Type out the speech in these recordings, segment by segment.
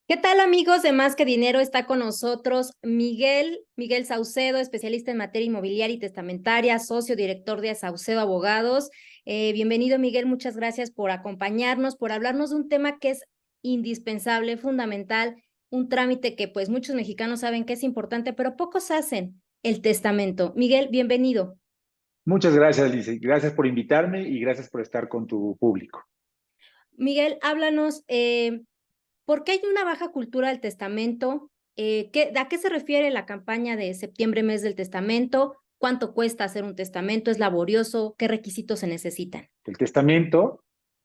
¿Qué tal, amigos de Más que Dinero? Está con nosotros Miguel Saucedo, especialista en materia inmobiliaria y testamentaria, socio director de Saucedo Abogados. Bienvenido, Miguel, muchas gracias por acompañarnos, por hablarnos de un tema que es indispensable, fundamental, un trámite que pues muchos mexicanos saben que es importante, pero pocos hacen, el testamento. Miguel, bienvenido. Muchas gracias, Lice. Gracias por invitarme y gracias por estar con tu público. Miguel, háblanos, ¿por qué hay una baja cultura del testamento? ¿A qué se refiere la campaña de septiembre, mes del testamento? ¿Cuánto cuesta hacer un testamento? ¿Es laborioso? ¿Qué requisitos se necesitan? El testamento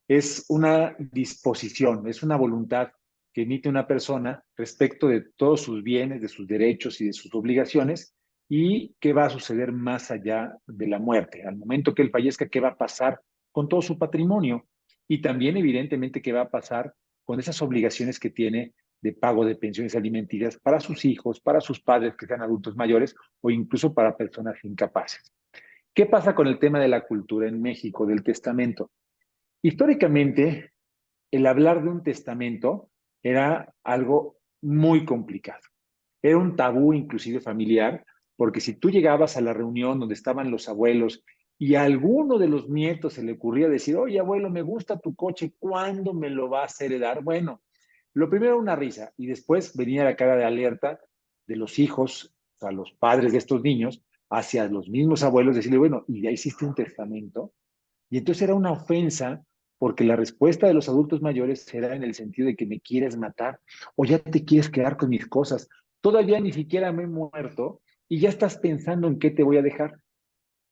es una disposición, es una voluntad que emite una persona respecto de todos sus bienes, de sus derechos y de sus obligaciones y qué va a suceder más allá de la muerte. Al momento que él fallezca, ¿qué va a pasar con todo su patrimonio? Y también, evidentemente, qué va a pasar con esas obligaciones que tiene de pago de pensiones alimenticias para sus hijos, para sus padres que sean adultos mayores o incluso para personas incapaces. ¿Qué pasa con el tema de la cultura en México, del testamento? Históricamente, el hablar de un testamento era algo muy complicado. Era un tabú inclusive familiar, porque si tú llegabas a la reunión donde estaban los abuelos y a alguno de los nietos se le ocurría decir, oye abuelo, me gusta tu coche, ¿cuándo me lo vas a heredar? Bueno, lo primero una risa y después venía la cara de alerta de los hijos, o sea, los padres de estos niños, hacia los mismos abuelos, decirle, bueno, ¿y ya hiciste un testamento? Y entonces era una ofensa porque la respuesta de los adultos mayores era en el sentido de que me quieres matar o ya te quieres quedar con mis cosas. Todavía ni siquiera me he muerto y ya estás pensando en qué te voy a dejar.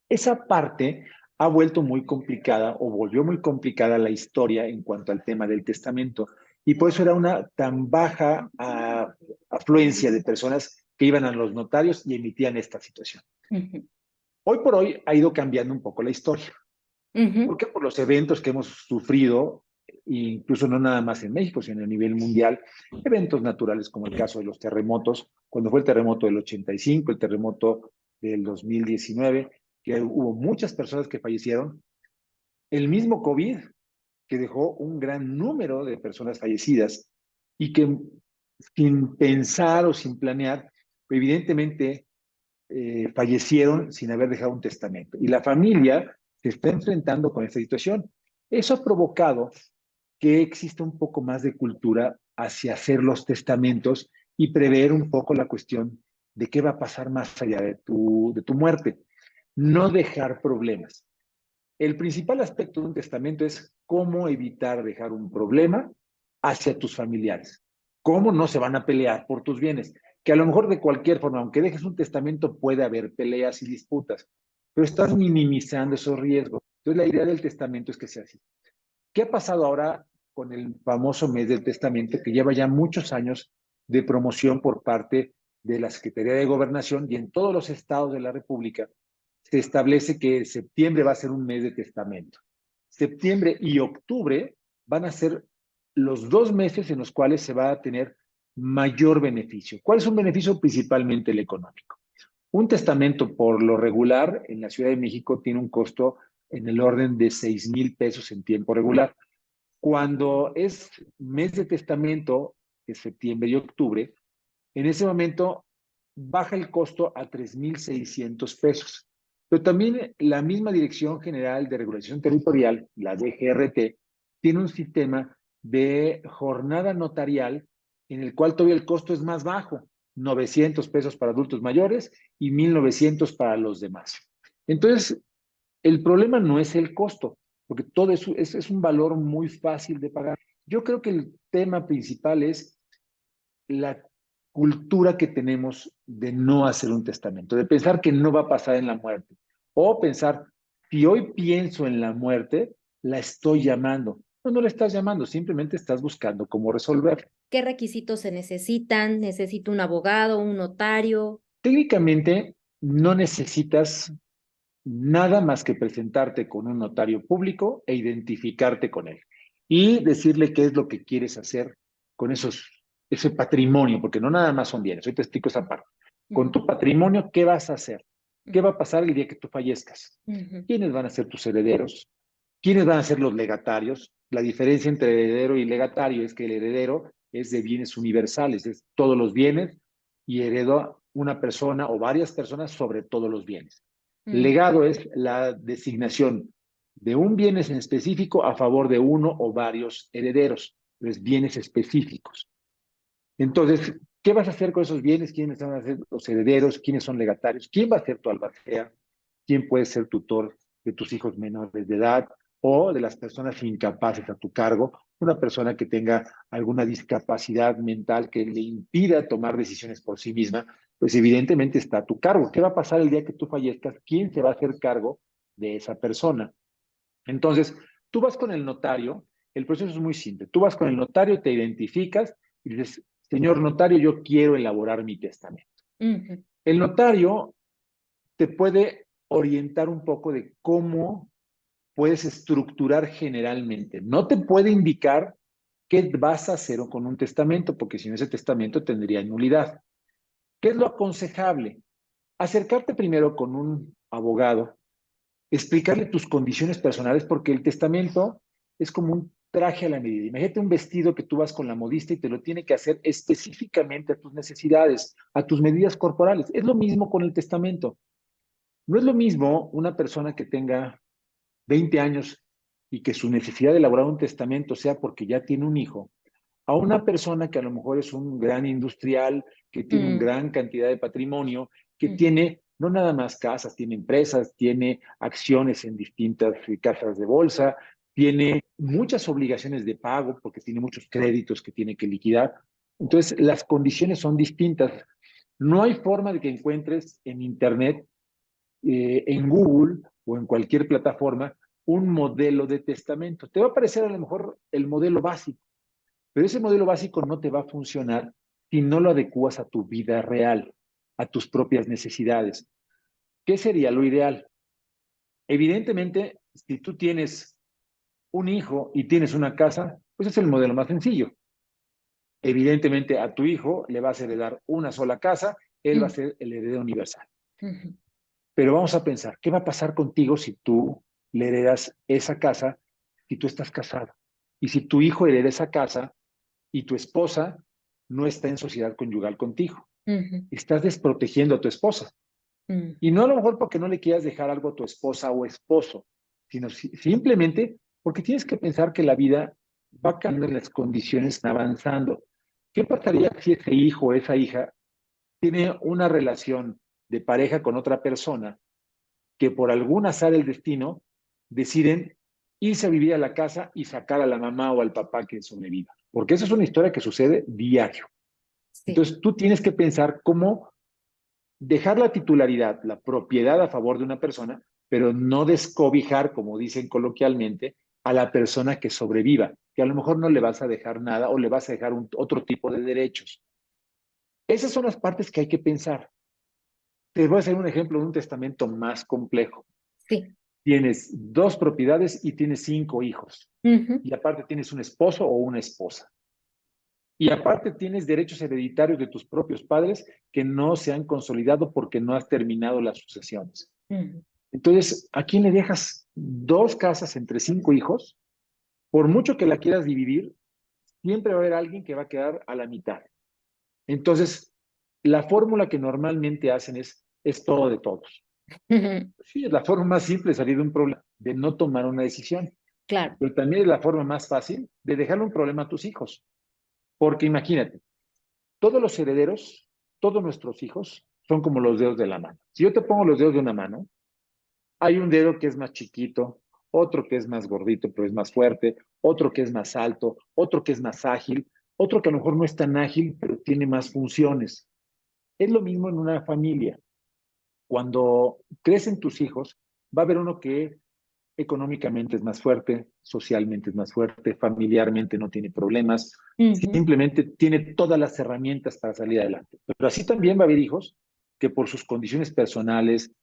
Esa parte ha vuelto muy complicada o volvió muy complicada la historia en cuanto al tema del testamento. Y por eso era una tan baja afluencia de personas que iban a los notarios y emitían esta situación. Ujú, Hoy por hoy ha ido cambiando un poco la historia. ¿Por ujú. qué? Por los eventos que hemos sufrido, incluso no nada más en México, sino a nivel mundial, eventos naturales como el caso de los terremotos, cuando fue el terremoto del 85, el terremoto del 2019, que hubo muchas personas que fallecieron, el mismo COVID, que dejó un gran número de personas fallecidas y que sin pensar o sin planear, evidentemente fallecieron sin haber dejado un testamento. Y la familia se está enfrentando con esta situación. Eso ha provocado que exista un poco más de cultura hacia hacer los testamentos y prever un poco la cuestión de qué va a pasar más allá de tu muerte. No dejar problemas. El principal aspecto de un testamento es cómo evitar dejar un problema hacia tus familiares. Cómo no se van a pelear por tus bienes. Que a lo mejor de cualquier forma, aunque dejes un testamento, puede haber peleas y disputas, pero estás minimizando esos riesgos. Entonces, la idea del testamento es que sea así. ¿Qué ha pasado ahora con el famoso mes del testamento que lleva ya muchos años de promoción por parte de la Secretaría de Gobernación y en todos los estados de la República? Se establece que septiembre va a ser un mes de testamento. Septiembre y octubre van a ser los 2 meses en los cuales se va a tener mayor beneficio. ¿Cuál es un beneficio? Principalmente el económico. Un testamento por lo regular en la Ciudad de México tiene un costo en el orden de 6,000 pesos en tiempo regular. Cuando es mes de testamento, que es septiembre y octubre, en ese momento baja el costo a 3,600 pesos. Pero también la misma Dirección General de Regulación Territorial, la DGRT, tiene un sistema de jornada notarial en el cual todavía el costo es más bajo, 900 pesos para adultos mayores y 1,900 para los demás. Entonces, el problema no es el costo, porque todo eso es un valor muy fácil de pagar. Yo creo que el tema principal es la cultura que tenemos de no hacer un testamento, de pensar que no va a pasar en la muerte, o pensar, si hoy pienso en la muerte, la estoy llamando. No, no la estás llamando, simplemente estás buscando cómo resolverlo. ¿Qué requisitos se necesitan? ¿Necesito un abogado, un notario? Técnicamente, no necesitas nada más que presentarte con un notario público e identificarte con él y decirle qué es lo que quieres hacer con ese patrimonio, porque no nada más son bienes, hoy te explico esa parte. Con Ujú, tu patrimonio, ¿qué vas a hacer? ¿Qué va ujú, a pasar el día que tú fallezcas? ujú. ¿Quiénes van a ser tus herederos? ¿Quiénes van a ser los legatarios? La diferencia entre heredero y legatario es que el heredero es de bienes universales, es todos los bienes y heredó una persona o varias personas sobre todos los bienes. Legado es la designación de un bien en específico a favor de uno o varios herederos, pues bienes específicos. Entonces, ¿qué vas a hacer con esos bienes? ¿Quiénes van a ser los herederos? ¿Quiénes son legatarios? ¿Quién va a ser tu albacea? ¿Quién puede ser tutor de tus hijos menores de edad o de las personas incapaces a tu cargo? Una persona que tenga alguna discapacidad mental que le impida tomar decisiones por sí misma, pues evidentemente está a tu cargo. ¿Qué va a pasar el día que tú fallezcas? ¿Quién se va a hacer cargo de esa persona? Entonces, tú vas con el notario, el proceso es muy simple. Tú vas con el notario, te identificas y dices, señor notario, yo quiero elaborar mi testamento. El notario te puede orientar un poco de cómo puedes estructurar generalmente. No te puede indicar qué vas a hacer con un testamento, porque si no ese testamento tendría nulidad. ¿Qué es lo aconsejable? Acercarte primero con un abogado, explicarle tus condiciones personales, porque el testamento es como un traje a la medida. Imagínate un vestido que tú vas con la modista y te lo tiene que hacer específicamente a tus necesidades, a tus medidas corporales. Es lo mismo con el testamento. No es lo mismo una persona que tenga 20 años y que su necesidad de elaborar un testamento sea porque ya tiene un hijo, a una persona que a lo mejor es un gran industrial, que tiene una gran cantidad de patrimonio, que tiene no nada más casas, tiene empresas, tiene acciones en distintas casas de bolsa, tiene muchas obligaciones de pago porque tiene muchos créditos que tiene que liquidar. Entonces, las condiciones son distintas. No hay forma de que encuentres en Internet, en Google o en cualquier plataforma, un modelo de testamento. Te va a aparecer a lo mejor el modelo básico, pero ese modelo básico no te va a funcionar si no lo adecuas a tu vida real, a tus propias necesidades. ¿Qué sería lo ideal? Evidentemente, si tú tienes un hijo y tienes una casa, pues es el modelo más sencillo. Evidentemente, a tu hijo le vas a heredar una sola casa, él va a ser el heredero universal. Pero vamos a pensar, ¿qué va a pasar contigo si tú le heredas esa casa, si tú estás casado? Y si tu hijo hereda esa casa y tu esposa no está en sociedad conyugal contigo. Estás desprotegiendo a tu esposa. Y no a lo mejor porque no le quieras dejar algo a tu esposa o esposo, sino simplemente porque tienes que pensar que la vida va cambiando, las condiciones van avanzando. ¿Qué pasaría si ese hijo o esa hija tiene una relación de pareja con otra persona que por algún azar del destino deciden irse a vivir a la casa y sacar a la mamá o al papá que sobreviva? Porque esa es una historia que sucede diario. Sí. Entonces tú tienes que pensar cómo dejar la titularidad, la propiedad a favor de una persona, pero no descobijar, como dicen coloquialmente, a la persona que sobreviva, que a lo mejor no le vas a dejar nada o le vas a dejar otro tipo de derechos. Esas son las partes que hay que pensar. Te voy a hacer un ejemplo de un testamento más complejo. Sí. Tienes dos propiedades y tienes 5 hijos. Y aparte tienes un esposo o una esposa. Y aparte tienes derechos hereditarios de tus propios padres que no se han consolidado porque no has terminado las sucesiones. Entonces, ¿a quién le dejas 2 casas entre 5 hijos? Por mucho que la quieras dividir, siempre va a haber alguien que va a quedar a la mitad. Entonces, la fórmula que normalmente hacen es todo de todos. Sí, es la forma más simple de salir de un problema, de no tomar una decisión. Claro. Pero también es la forma más fácil de dejarle un problema a tus hijos. Porque imagínate, todos los herederos, todos nuestros hijos, son como los dedos de la mano. Si yo te pongo los dedos de una mano, hay un dedo que es más chiquito, otro que es más gordito, pero es más fuerte, otro que es más alto, otro que es más ágil, otro que a lo mejor no es tan ágil, pero tiene más funciones. Es lo mismo en una familia. Cuando crecen tus hijos, va a haber uno que económicamente es más fuerte, socialmente es más fuerte, familiarmente no tiene problemas, simplemente tiene todas las herramientas para salir adelante. Pero así también va a haber hijos que por sus condiciones personales,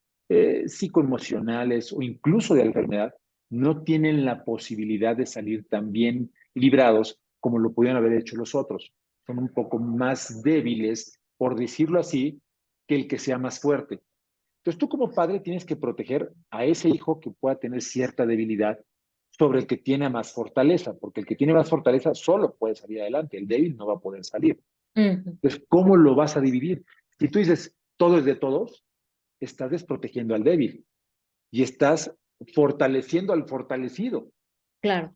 psicoemocionales o incluso de enfermedad, no tienen la posibilidad de salir tan bien librados como lo pudieron haber hecho los otros. Son un poco más débiles, por decirlo así, que el que sea más fuerte. Entonces tú como padre tienes que proteger a ese hijo que pueda tener cierta debilidad, sobre el que tiene más fortaleza, porque el que tiene más fortaleza solo puede salir adelante, el débil no va a poder salir. Ujú. Entonces, ¿cómo lo vas a dividir? Si tú dices, todo es de todos, estás desprotegiendo al débil y estás fortaleciendo al fortalecido. Claro,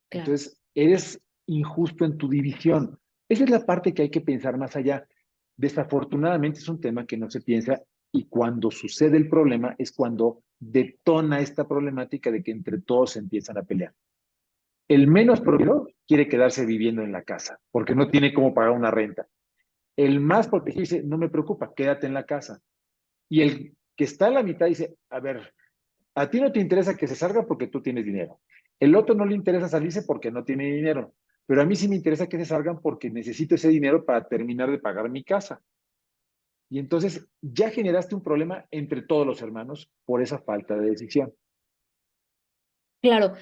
claro. Entonces, eres injusto en tu división. Esa es la parte que hay que pensar más allá. Desafortunadamente es un tema que no se piensa y cuando sucede el problema es cuando detona esta problemática de que entre todos se empiezan a pelear. El menos protegido quiere quedarse viviendo en la casa porque no tiene cómo pagar una renta. El más protegido dice, no me preocupa, quédate en la casa. Y el que está a la mitad dice, a ver, a ti no te interesa que se salga porque tú tienes dinero. El otro no le interesa salirse porque no tiene dinero. Pero a mí sí me interesa que se salgan porque necesito ese dinero para terminar de pagar mi casa. Y entonces ya generaste un problema entre todos los hermanos por esa falta de decisión. Claro.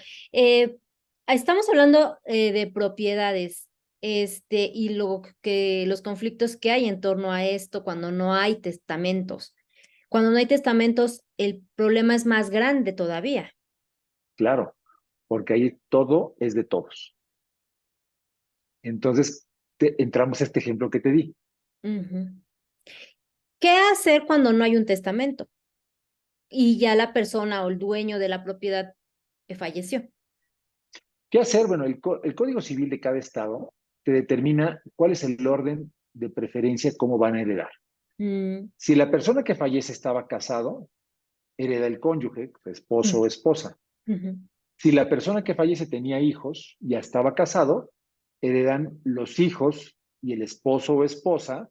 Estamos hablando de propiedades, y lo que los conflictos que hay en torno a esto cuando no hay testamentos. Cuando no hay testamentos, el problema es más grande todavía. Claro, porque ahí todo es de todos. Entonces entramos a este ejemplo que te di. Ujú. ¿Qué hacer cuando no hay un testamento y ya la persona o el dueño de la propiedad falleció? ¿Qué hacer? Bueno, el Código Civil de cada estado te determina cuál es el orden de preferencia, cómo van a heredar. Mm, Si la persona que fallece estaba casado, hereda el cónyuge, esposo o mm, esposa. ujú, Si la persona que fallece tenía hijos, ya estaba casado, heredan los hijos y el esposo o esposa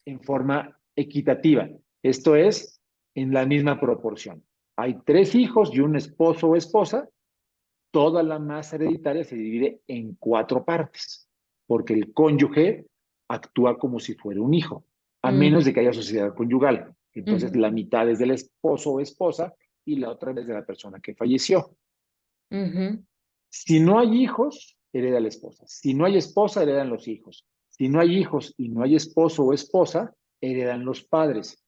en forma equitativa. Esto es, en la misma proporción. Hay 3 hijos y un esposo o esposa, toda la masa hereditaria se divide en 4 partes, porque el cónyuge actúa como si fuera un hijo, a menos mm, de que haya sociedad conyugal. Entonces, ujú, la mitad es del esposo o esposa y la otra es de la persona que falleció. ujú, Si no hay hijos, hereda la esposa. Si no hay esposa, heredan los hijos. Si no hay hijos y no hay esposo o esposa, heredan los padres.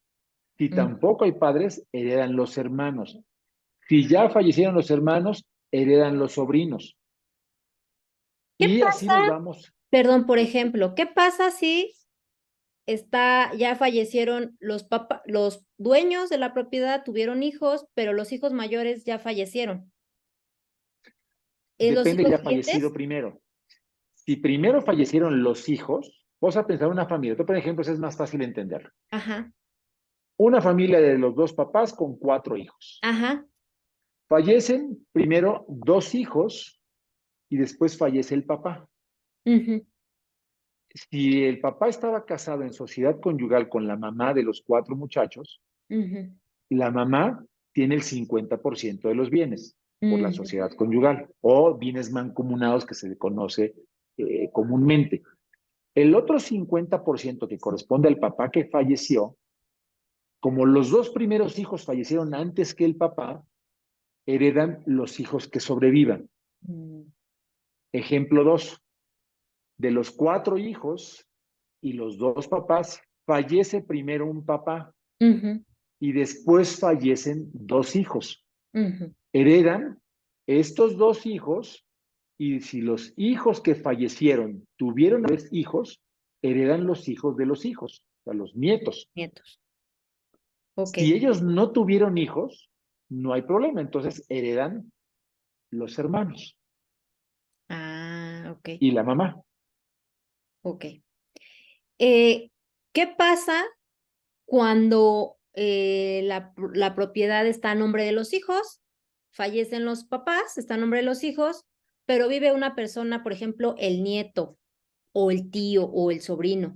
Si mm. tampoco hay padres, heredan los hermanos. Si ya fallecieron los hermanos, heredan los sobrinos. ¿Qué Y así pasa? nos vamos. Perdón, por ejemplo, ¿qué pasa si ya fallecieron los dueños de la propiedad, tuvieron hijos, pero los hijos mayores ya fallecieron? ¿Los Depende hijos ya fallecido siguientes? primero. Si primero fallecieron los hijos, vamos a pensar una familia. Tú, por ejemplo, eso es más fácil entender. Ajá, Una familia de los 2 papás con 4 hijos. ajá, Fallecen primero 2 hijos y después fallece el papá. ujú, Si el papá estaba casado en sociedad conyugal con la mamá de los 4 muchachos, ujú, la mamá tiene el 50% de los bienes por la ujú, sociedad conyugal o bienes mancomunados que se le conoce comúnmente. El otro 50% que corresponde al papá que falleció, como los 2 primeros hijos fallecieron antes que el papá, heredan los hijos que sobrevivan. mm, Ejemplo 2, de los 4 hijos y los 2 papás, fallece primero un papá ujú, y después fallecen 2 hijos. ujú, Heredan estos 2 hijos y si los hijos que fallecieron tuvieron 3 hijos, heredan los hijos de los hijos, o sea, los nietos. nietos. Ok. Si ellos no tuvieron hijos, no hay problema, entonces heredan los hermanos Ah, ok, y la mamá. ok. Eh, ¿Qué pasa cuando la propiedad está a nombre de los hijos? Fallecen los papás, está a nombre de los hijos, pero vive una persona, por ejemplo, el nieto o el tío o el sobrino.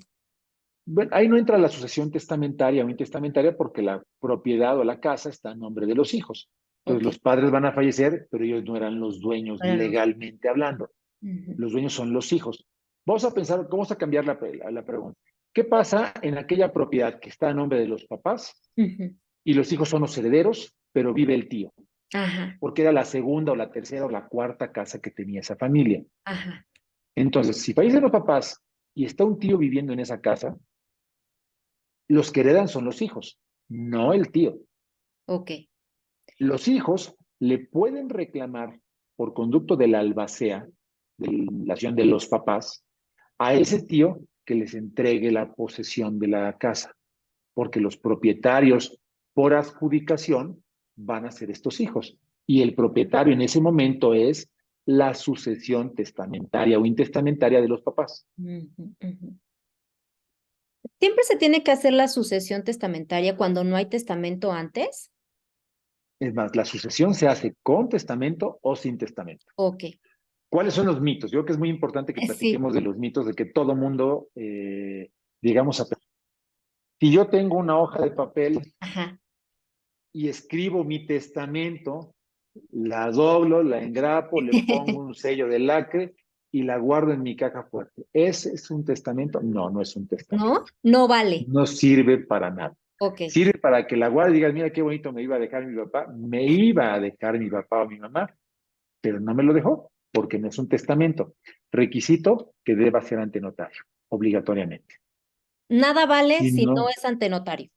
Bueno, ahí no entra la sucesión testamentaria o intestamentaria porque la propiedad o la casa está a nombre de los hijos. Entonces Ok, los padres van a fallecer, pero ellos no eran los dueños eran los. legalmente hablando. Ujú, Los dueños son los hijos. Vamos a pensar, vamos a cambiar la pregunta. ¿Qué pasa en aquella propiedad que está a nombre de los papás ujú, y los hijos son los herederos, pero vive el tío? ajá, Porque era la segunda o la tercera o la cuarta casa que tenía esa familia. ajá, Entonces, si fallecen los papás y está un tío viviendo en esa casa, los que heredan son los hijos, no el tío. ok. Los hijos le pueden reclamar por conducto de la albacea, de la acción de los papás, a ese tío que les entregue la posesión de la casa, porque los propietarios por adjudicación van a ser estos hijos. Y el propietario en ese momento es la sucesión testamentaria o intestamentaria de los papás. ¿Siempre se tiene que hacer la sucesión testamentaria cuando no hay testamento antes? Es más, la sucesión se hace con testamento o sin testamento. Ok. ¿Cuáles son los mitos? Yo creo que es muy importante que Sí. platiquemos de los mitos de que todo mundo, digamos, si yo tengo una hoja de papel Ajá. y escribo mi testamento, la doblo, la engrapo, le pongo un sello de lacre y la guardo en mi caja fuerte. ¿Ese es un testamento? No, no es un testamento. ¿No? No vale. No sirve para nada. Ok. Sirve para que la guarde y digas, mira qué bonito me iba a dejar mi papá. Me iba a dejar mi papá o mi mamá, pero no me lo dejó porque no es un testamento. Requisito que deba ser ante notario, obligatoriamente. Nada vale Si si no no, es ante notario.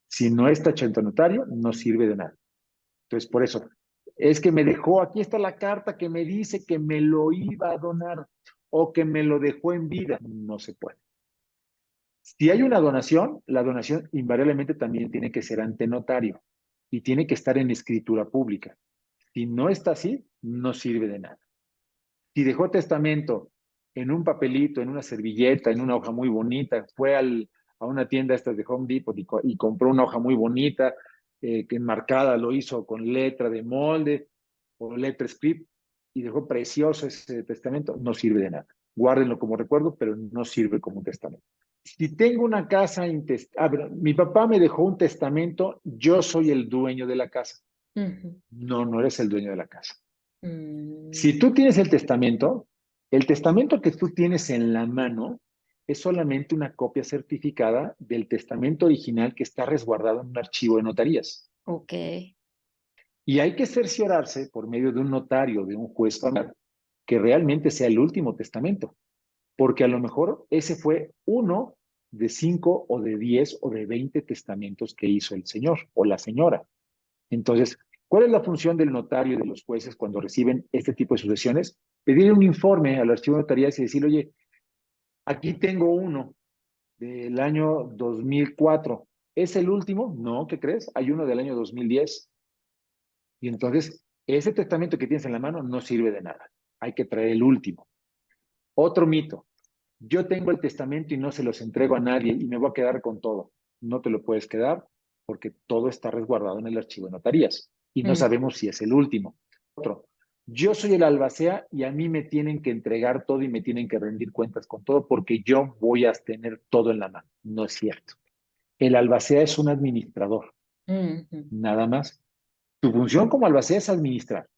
si no está hecho ante notario, no sirve de nada. Entonces, por eso, es que me dejó, aquí está la carta que me dice que me lo iba a donar o que me lo dejó en vida. No se puede. Si hay una donación, la donación invariablemente también tiene que ser ante notario y tiene que estar en escritura pública. Si no está así, no sirve de nada. Si dejó testamento en un papelito, en una servilleta, en una hoja muy bonita, fue a una tienda estas de Home Depot y compró una hoja muy bonita, que enmarcada lo hizo con letra de molde o letra script y dejó precioso ese testamento, no sirve de nada. Guárdenlo como recuerdo, pero no sirve como un testamento. Si tengo una casa, mi papá me dejó un testamento, yo soy el dueño de la casa. No, no eres el dueño de la casa. Si tú tienes el testamento que tú tienes en la mano es solamente una copia certificada del testamento original que está resguardado en un archivo de notarías. Ok. Y hay que cerciorarse por medio de un notario, de un juez familiar, que realmente sea el último testamento, porque a lo mejor ese fue uno de 5 o de 10 o de 20 testamentos que hizo el señor o la señora. Entonces, ¿cuál es la función del notario y de los jueces cuando reciben este tipo de sucesiones? Pedir un informe al archivo de notarías y decir, oye, aquí tengo uno del año 2004. ¿Es el último? No, ¿qué crees? Hay uno del año 2010. Y entonces, ese testamento que tienes en la mano no sirve de nada. Hay que traer el último. Otro mito. Yo tengo el testamento y no se los entrego a nadie y me voy a quedar con todo. No te lo puedes quedar porque todo está resguardado en el archivo de notarías y no sabemos si es el último. Otro. Yo soy el albacea y a mí me tienen que entregar todo y me tienen que rendir cuentas con todo porque yo voy a tener todo en la mano. No es cierto. El albacea es un administrador, nada más. Tu función como albacea es administrar.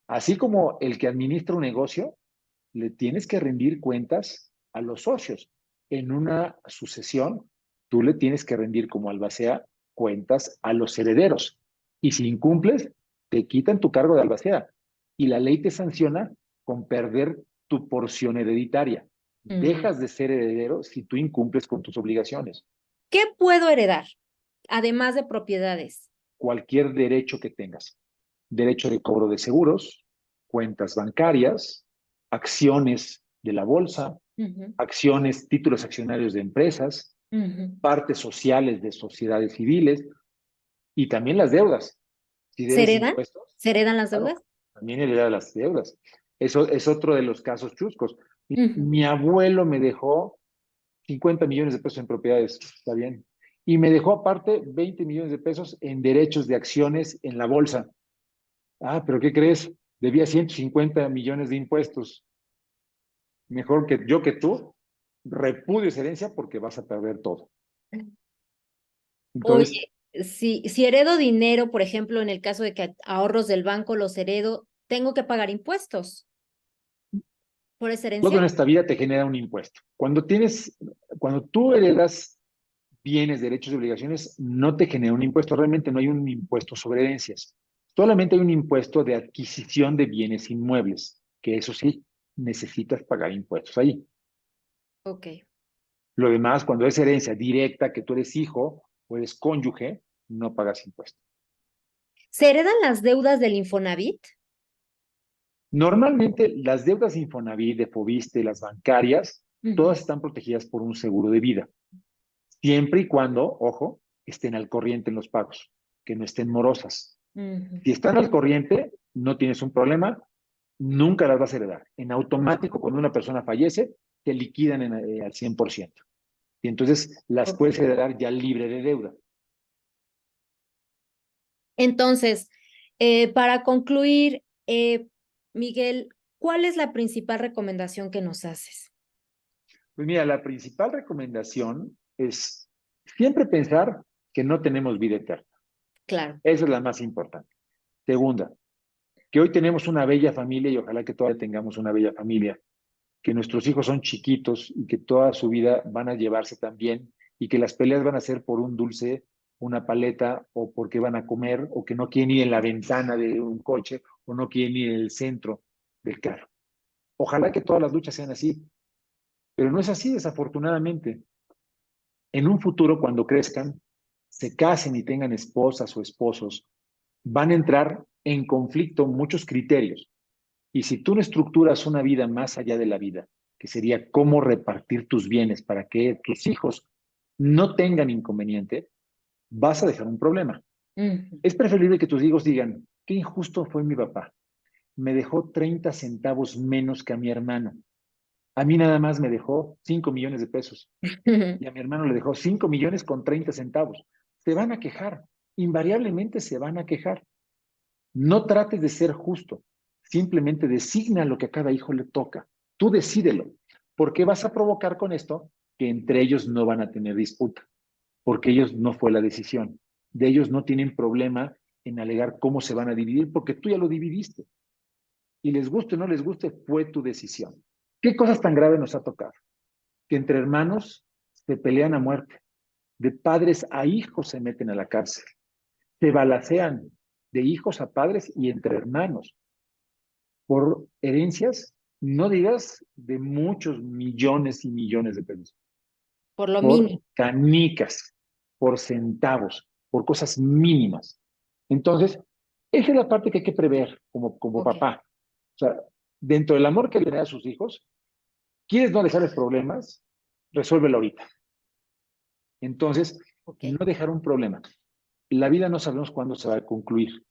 Así como el que administra un negocio, le tienes que rendir cuentas a los socios. En una sucesión, tú le tienes que rendir como albacea cuentas a los herederos. Y si incumples, te quitan tu cargo de albacea. Y la ley te sanciona con perder tu porción hereditaria. Dejas de ser heredero si tú incumples con tus obligaciones. ¿Qué puedo heredar, además de propiedades? Cualquier derecho que tengas. Derecho de cobro de seguros, cuentas bancarias, acciones de la bolsa, acciones, títulos accionarios de empresas, partes sociales de sociedades civiles y también las deudas. Si ¿Se debes heredan? impuestos, ¿Se heredan las claro, deudas? también hereda las deudas. Eso es otro de los casos chuscos. Mi abuelo me dejó 50 millones de pesos en propiedades, está bien. Y me dejó aparte 20 millones de pesos en derechos de acciones en la bolsa. Ah, pero ¿qué crees? Debía 150 millones de impuestos. Mejor que yo que tú, repudio esa herencia porque vas a perder todo. Entonces, Oye, si heredo dinero, por ejemplo, en el caso de que ahorros del banco los heredo, ¿tengo que pagar impuestos por esa todo en herencia? esta vida te genera un impuesto. Cuando tú heredas bienes, derechos y obligaciones, no te genera un impuesto. Realmente no hay un impuesto sobre herencias. Solamente hay un impuesto de adquisición de bienes inmuebles, que eso sí, necesitas pagar impuestos ahí. Ok. Lo demás, cuando es herencia directa, que tú eres hijo o eres cónyuge, no pagas impuestos. ¿Se heredan las deudas del Infonavit? Normalmente las deudas de Infonavit, de Foviste, las bancarias, Ujú. todas están protegidas por un seguro de vida, siempre y cuando, ojo, estén al corriente en los pagos, que no estén morosas. Ujú. Si están al corriente, no tienes un problema, nunca las vas a heredar. En automático, cuando una persona fallece, te liquidan al 100%. Y entonces las Ok. puedes heredar ya libre de deuda. Entonces, para concluir, Miguel, ¿cuál es la principal recomendación que nos haces? Pues mira, la principal recomendación es siempre pensar que no tenemos vida eterna. Claro. Esa es la más importante. Segunda, que hoy tenemos una bella familia y ojalá que todavía tengamos una bella familia, que nuestros hijos son chiquitos y que toda su vida van a llevarse tan bien y que las peleas van a ser por un dulce, una paleta o porque van a comer o que no quieren ir en la ventana de un coche o no quieren ir en el centro del carro. Ojalá que todas las luchas sean así, pero no es así desafortunadamente. En un futuro, cuando crezcan, se casen y tengan esposas o esposos, van a entrar en conflicto muchos criterios. Y si tú no estructuras una vida más allá de la vida, que sería cómo repartir tus bienes para que tus hijos no tengan inconveniente, vas a dejar un problema. Ujú. Es preferible que tus hijos digan, qué injusto fue mi papá. Me dejó 30 centavos menos que a mi hermano. A mí nada más me dejó 5 millones de pesos y a mi hermano le dejó 5 millones con 30 centavos. Se van a quejar, invariablemente se van a quejar. No trates de ser justo, simplemente designa lo que a cada hijo le toca. Tú decídelo, porque vas a provocar con esto que entre ellos no van a tener disputa, porque ellos no fue la decisión. De ellos no tienen problema en alegar cómo se van a dividir, porque tú ya lo dividiste. Y les guste o no les guste, fue tu decisión. ¿Qué cosas tan graves nos ha tocado? Que entre hermanos se pelean a muerte, de padres a hijos se meten a la cárcel, se balacean de hijos a padres y entre hermanos por herencias, no digas de muchos millones y millones de pesos, Por lo por mínimo. canicas, por centavos, por cosas mínimas. Entonces, esa es la parte que hay que prever como Ok, papá. O sea, dentro del amor que le da a sus hijos, ¿quieres no dejarles problemas? Resuélvelo ahorita. Entonces, ok. no dejar un problema. La vida no sabemos cuándo se va a concluir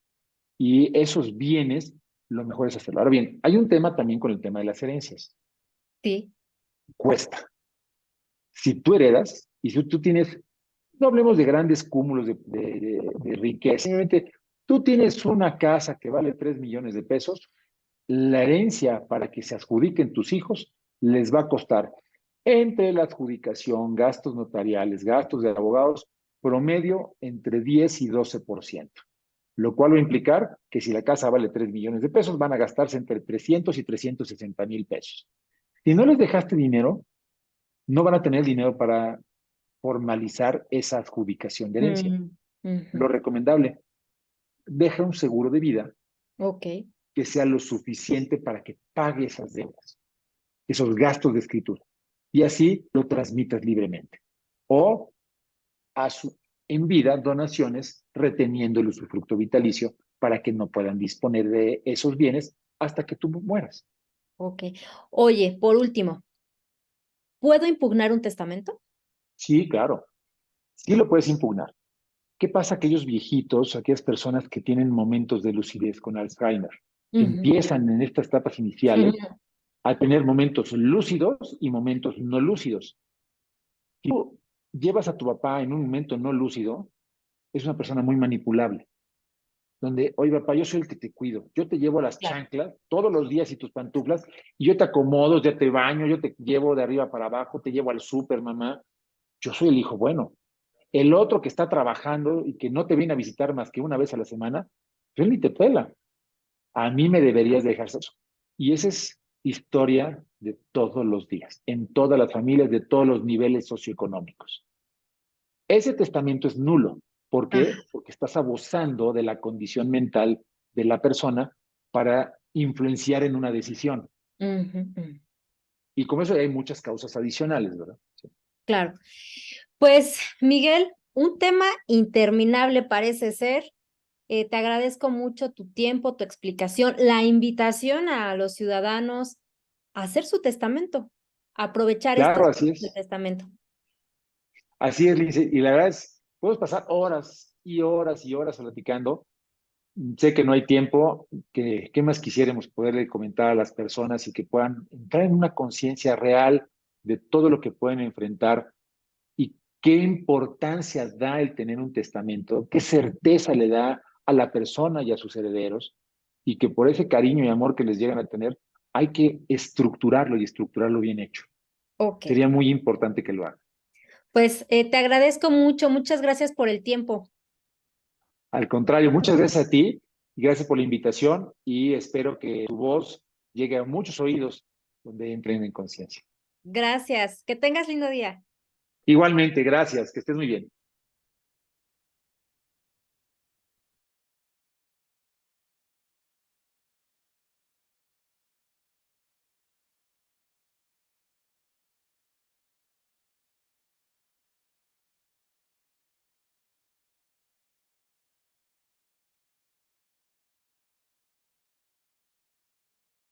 y esos bienes, lo mejor es hacerlo. Ahora bien, hay un tema también con el tema de las herencias. Sí. Cuesta. Si tú heredas y si tú tienes, no hablemos de grandes cúmulos de riqueza, simplemente tú tienes una casa que vale 3 millones de pesos, la herencia para que se adjudiquen tus hijos les va a costar entre la adjudicación, gastos notariales, gastos de abogados, promedio entre 10 y 12%, lo cual va a implicar que si la casa vale 3 millones de pesos, van a gastarse entre 300 y 360,000 pesos. Si no les dejaste dinero, no van a tener dinero para formalizar esa adjudicación de herencia. Mm, Lo ujú. recomendable, deja un seguro de vida Ok, que sea lo suficiente para que pague esas deudas, esos gastos de escritura, y así lo transmitas libremente. O a su, en vida donaciones reteniendo el usufructo vitalicio para que no puedan disponer de esos bienes hasta que tú mueras. ok. Oye, por último, ¿puedo impugnar un testamento? Sí, claro, sí lo puedes impugnar. ¿Qué pasa a aquellos viejitos, aquellas personas que tienen momentos de lucidez con Alzheimer, que Ujú. empiezan en estas etapas iniciales a tener momentos lúcidos y momentos no lúcidos? Si tú llevas a tu papá en un momento no lúcido, es una persona muy manipulable, donde, oye papá, yo soy el que te cuido, yo te llevo las Claro. chanclas todos los días y tus pantuflas, y yo te acomodo, ya te baño, yo te llevo de arriba para abajo, te llevo al súper, mamá, yo soy el hijo bueno. El otro que está trabajando y que no te viene a visitar más que una vez a la semana, él ni te pela. A mí me deberías dejar eso. Y esa es historia de todos los días, en todas las familias, de todos los niveles socioeconómicos. Ese testamento es nulo. ¿Por Ah, qué? Porque estás abusando de la condición mental de la persona para influenciar en una decisión. ujú, ujú. Y como eso hay muchas causas adicionales, ¿verdad? Sí. Claro. Pues, Miguel, un tema interminable parece ser. Te agradezco mucho tu tiempo, tu explicación, la invitación a los ciudadanos a hacer su testamento, a aprovechar Claro, estos así del es. testamento. Así es, Lince. Y la verdad es, podemos pasar horas y horas y horas platicando. Sé que no hay tiempo, que qué más quisiéramos poderle comentar a las personas y que puedan entrar en una conciencia real de todo lo que pueden enfrentar y qué importancia da el tener un testamento, qué certeza le da a la persona y a sus herederos, y que por ese cariño y amor que les llegan a tener, hay que estructurarlo y estructurarlo bien hecho. Ok, Sería muy importante que lo hagan. pues te agradezco mucho, muchas gracias por el tiempo. Al contrario, muchas gracias a ti y gracias por la invitación y espero que tu voz llegue a muchos oídos donde entren en conciencia. Gracias, que tengas lindo día. Igualmente, gracias, que estés muy bien.